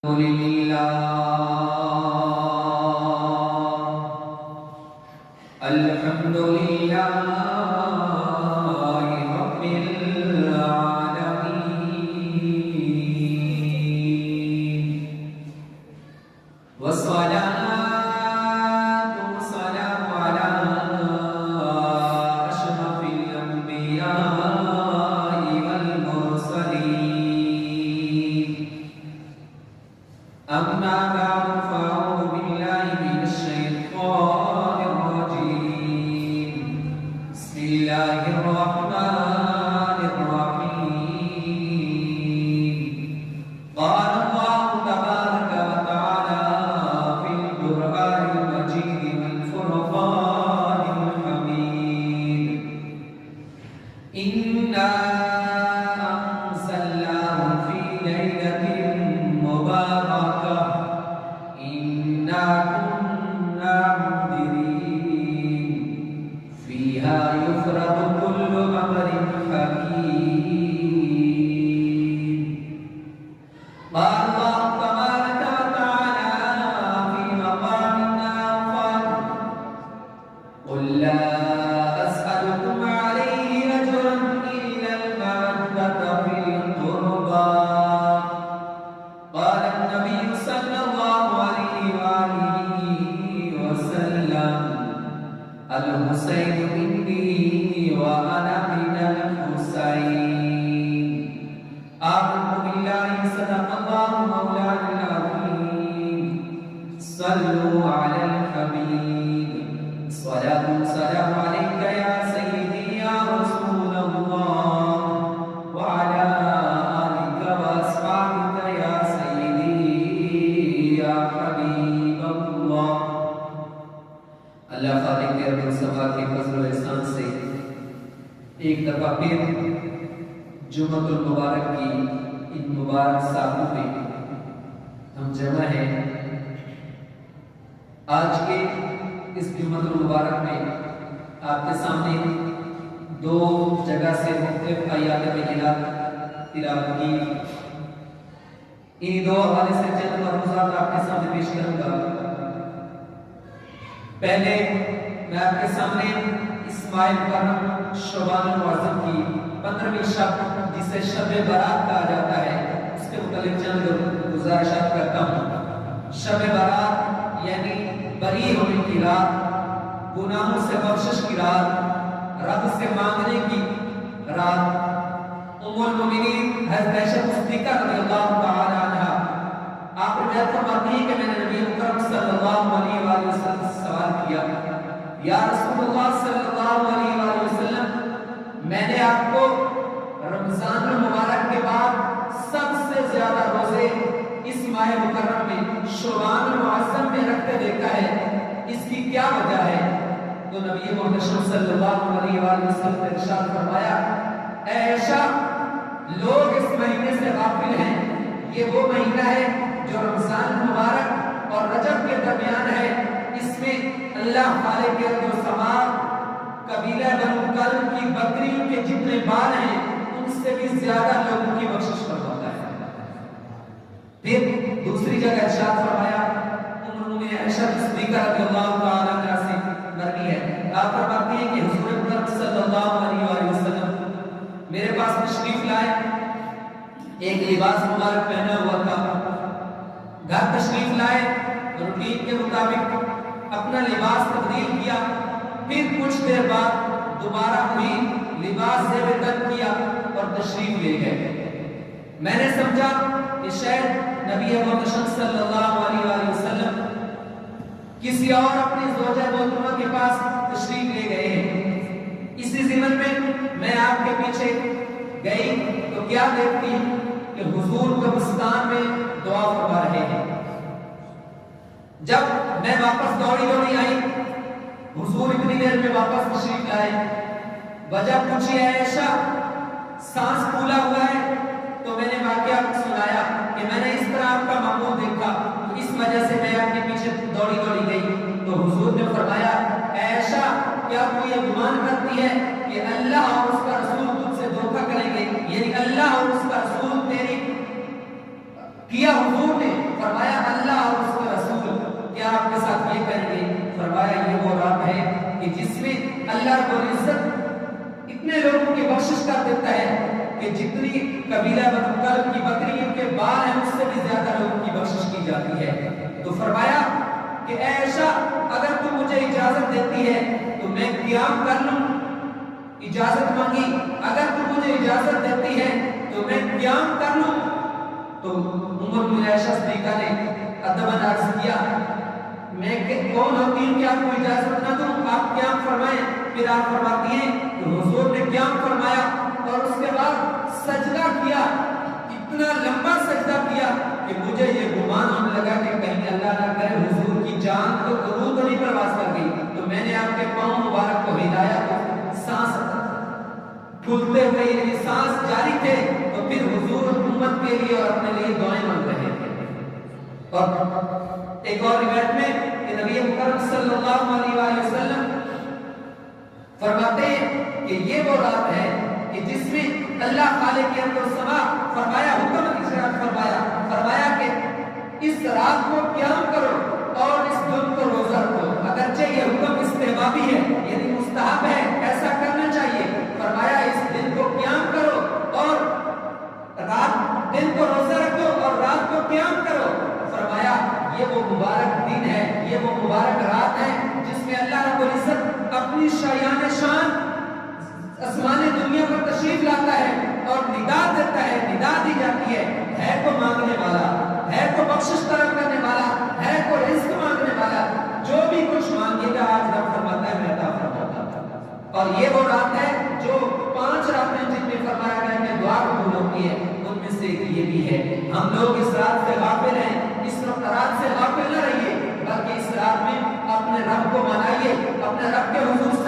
الحمد لله رب العالمين والصلاة والسلام على أشرف الأنبياء والمرسلين أما بعد فأعوذ بالله من الشيطان الرجيم بسم الله الرحمن الرحيم قال الله تبارك وتعالى في القرآن المجيد والفرقان الحميد إنا أنزلناه في ليلة مباركة إنا كنا منذرين فيها يفرق كل أمر حكيم قال الله تبارك وتعالى في مقام آخر قل لا أسألكم عليه أجرا إلا المودة في القربى قال النبي صلى الله عليه وآله وسلم الحسين مني وأنا من الحسين آمنت بالله صدق الله مولانا العظيم صلوا على الحبيب صلاة والسلام عليك يا سيدي يا رسول الله وعلى آلك وأصحابك يا سيدي يا حبيب الله اللہ خالق کے رب السماء کے فضل و احسان سے ایک دفعہ پھر جمعۃ المبارک کی ان مبارک ساعتوں میں ہم جمع ہیں۔ آج کے اس جمعۃ المبارک میں آپ کے سامنے دو جگہ سے مختلف آیات بینات تلاوت کی، ان دو حوالے سے چند ملحوظات آپ کے سامنے پیش کروں گا۔ پہلے میں آپ کے سامنے اس ماہ مکرم شعبان المعظم کی 15ویں شب جسے شب برات کہا جاتا ہے اس کے متعلق چند گزارشات کرتا ہوں۔ شب برات یعنی بری ہونے کی رات، گناہوں سے بخشش کی رات، رب سے مانگنے کی رات۔ ام المؤمنین حضرت عائشہ صدیقہ رضی اللہ تعالی عنہا آپ نے فرماتی ہیں کہ میں نے نبی مکرم صلی اللہ علیہ وآلہ وسلم سے سوال کیا، یا رسول اللہ صلی اللہ علیہ وآلہ وسلم، میں نے آپ کو رمضان المبارک کے بعد سب سے زیادہ روزے اس ماہ مکرم میں شعبان المعظم میں رکھتے دیکھا ہے، اس کی کیا وجہ ہے؟ تو نبی محتشم صلی اللہ علیہ وآلہ وسلم نے ارشاد فرمایا، اے عائشہ، لوگ اس مہینے سے غافل ہیں، یہ وہ مہینہ ہے جو رمضان مبارک اور رجب کے درمیان ہے، اس میں اللہ خالق ارض و سما قبیلہ بنو کلب کی بکریوں کے جتنے بال ہیں ان سے بھی زیادہ لوگوں کی بخشش فرماتا ہے۔ پھر دوسری جگہ ارشاد فرمایا، ام المؤمنین عائشہ صدیقہ رضی اللہ تعالی عنہا سے مروی ہے، آپ فرماتی ہیں کہ حضور اکرم صلی اللہ علیہ وآلہ وسلم میرے پاس تشریف لائے، ایک لباس مبارک پہنا ہوا تھا، گھر تشریف لائے، روٹین کے مطابق اپنا لباس تبدیل کیا، پھر کچھ دیر بعد دوبارہ وہی لباس زیب تن کیا اور تشریف لے گئے۔ میں نے سمجھا کہ شاید نبی محتشم صلی اللہ علیہ وآلہ وسلم کسی اور اپنی زوجہ محترمہ کے پاس تشریف لے گئے ہیں۔ اسی ضمن میں میں آپ کے پیچھے گئی تو کیا دیکھتی ہوں کہ حضور قبرستان میں دعا فرما رہے ہیں۔ جب میں واپس دوڑی آئی، حضور اتنی دیر میں واپس تشریف لائے، وجہ پوچھی ہے عائشہ، سانس پھولا ہوا ہے؟ تو میں نے واقعہ سنایا کہ میں نے اس طرح آپ کا معمول دیکھا، تو اس وجہ سے میں آپ کے پیچھے دوڑی گئی۔ تو حضور نے فرمایا، عائشہ، کیا تو یہ گمان کرتی ہے کہ اللہ اور اس کا رسول تجھ سے دھوکہ کریں گے؟ یعنی اللہ اور اس کا رسول تیری کیا حضور نے یہ وہ رات ہے کہ جس میں اللہ رب العزت اتنے لوگوں کی بخشش کر دیتا ہے کہ جتنی قبیلہ بنو کلب کی بکریوں کے بال ہیں اس سے بھی زیادہ لوگوں کی بخشش کی جاتی ہے۔ تو فرمایا کہ اے عائشہ اگر تم مجھے اجازت دیتی ہے تو میں قیام کر لوں، اجازت مانگی، اگر تم مجھے اجازت دیتی ہے تو میں قیام کر لوں۔ تو بن عائشہ صدیقہ نے ادباً عرض کیا میں کون ہوتی ہوں کہ آپ کو اجازت نہ دوں، آپ قیام فرمائیں۔ پھر آپ فرماتی ہیں کہ حضور نے قیام فرمایا اور اس کے بعد سجدہ کیا، اتنا لمبا سجدہ کیا کہ مجھے یہ گمان ہونے لگا کہ کہیں اللہ نہ کرے حضور کی جان تو قبول تو نہیں پرواز کر گئی۔ تو میں نے آپ کے پاؤں مبارک کو ہلایا تو سانس پھولتے ہوئے یعنی سانس جاری تھے، تو پھر حضور امت کے لیے اور اپنے لیے دعائیں مانگ رہے تھے۔ اور ایک اور روایت میں کہ نبی مکرم صلی اللہ علیہ وآلہ وسلم فرماتے ہیں کہ یہ وہ رات ہے کہ جس میں اللہ خالق ارض و سما فرمایا حکم ارشاد فرمایا کہ اس رات کو قیام کرو اور اس دن کو روزہ رکھو۔ اگرچہ یہ حکم استحبابی ہے یعنی مستحب ہے، ایسا کرنا چاہیے، فرمایا اس دن کو قیام کرو اور دن کو روزہ رکھو اور رات کو قیام کرو۔ فرمایا یہ وہ مبارک دن ہے، یہ وہ مبارک رات ہے جس میں اللہ رب العزت اپنی شایان شان آسمان دنیا پر تشریف لاتا ہے اور ندا دیتا ہے، ندا دی جاتی ہے کو مانگنے والا، ہے کو بخشش طلب کرنے والا، ہے کو رزق مانگنے والا، جو بھی کچھ مانگے گا آج رب فرماتا ہے میں عطا فرماؤں گا۔ اور یہ وہ رات ہے جو 5 راتیں جن میں فرمایا گیا کہ دعا قبول ہوتی ہے، ان میں سے ایک یہ بھی ہے۔ ہم لوگ اس رات سے غافل ہیں، اس رات سے غافل نہ رہیے، بلکہ اس رات میں اپنے رب کو منائیے، اپنے رب کے حضور